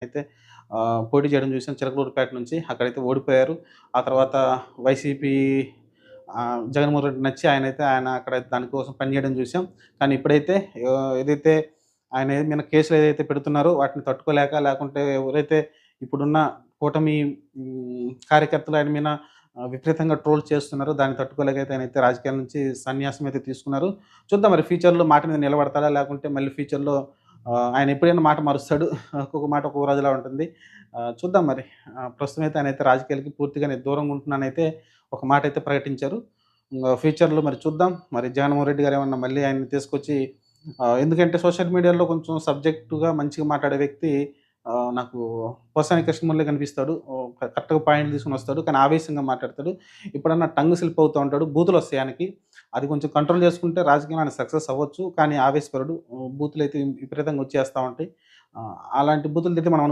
అయితే పోటీ చేయడం చూసాం చిలకలూరిపేట నుంచి. అక్కడైతే ఓడిపోయారు. ఆ తర్వాత వైసీపీ జగన్మోహన్ రెడ్డి నచ్చి ఆయన అక్కడ దానికోసం పనిచేయడం చూసాం. కానీ ఇప్పుడైతే ఏదైతే ఆయన మీద కేసులు ఏదైతే పెడుతున్నారో వాటిని తట్టుకోలేక లేకుంటే ఎవరైతే ఇప్పుడున్న కూటమి కార్యకర్తలు ఆయన మీద విపరీతంగా ట్రోల్ చేస్తున్నారో దాన్ని తట్టుకోలేక ఆయనైతే రాజకీయాల నుంచి సన్యాసం అయితే తీసుకున్నారు. చూద్దాం మరి ఫ్యూచర్‌లో మాట మీద నిలబడతాడా? లేకుంటే మళ్ళీ ఫ్యూచర్‌లో ఆయన ఎప్పుడైనా మాట మారుస్తాడు. ఒక్కొక్క మాట ఒక్కొక్క రోజులా ఉంటుంది. చూద్దాం మరి. ప్రస్తుతం అయితే ఆయనైతే రాజకీయాలకి పూర్తిగా నేను దూరంగా ఉంటున్నానైతే ఒక మాటైతే ప్రకటించారు. ఫ్యూచర్‌లో మరి చూద్దాం. మరి జగన్మోహన్ రెడ్డి గారు ఏమన్నా మళ్ళీ ఆయన్ని తీసుకొచ్చి ఎందుకంటే సోషల్ మీడియాలో కొంచెం సబ్జెక్టుగా మంచిగా మాట్లాడే వ్యక్తి నాకు పోసాని కృష్ణమురళి కనిపిస్తాడు. కరెక్ట్‌గా పాయింట్లు తీసుకొనొస్తాడు. కానీ ఆవేశంగా మాట్లాడతాడు. ఎప్పుడన్నా టంగ్ స్లిప్ అవుతా ఉంటాడు. బూతులొస్తాయి ఆయనకి. అది కొంచెం కంట్రోల్ చేసుకుంటే రాజకీయంలో ఆయన సక్సెస్ అవ్వచ్చు. కానీ ఆవేశపరుడు. బూతులైతే విపరీతంగా వచ్చేస్తా ఉంటాయి. అలాంటి బూతులు తిడితే మనం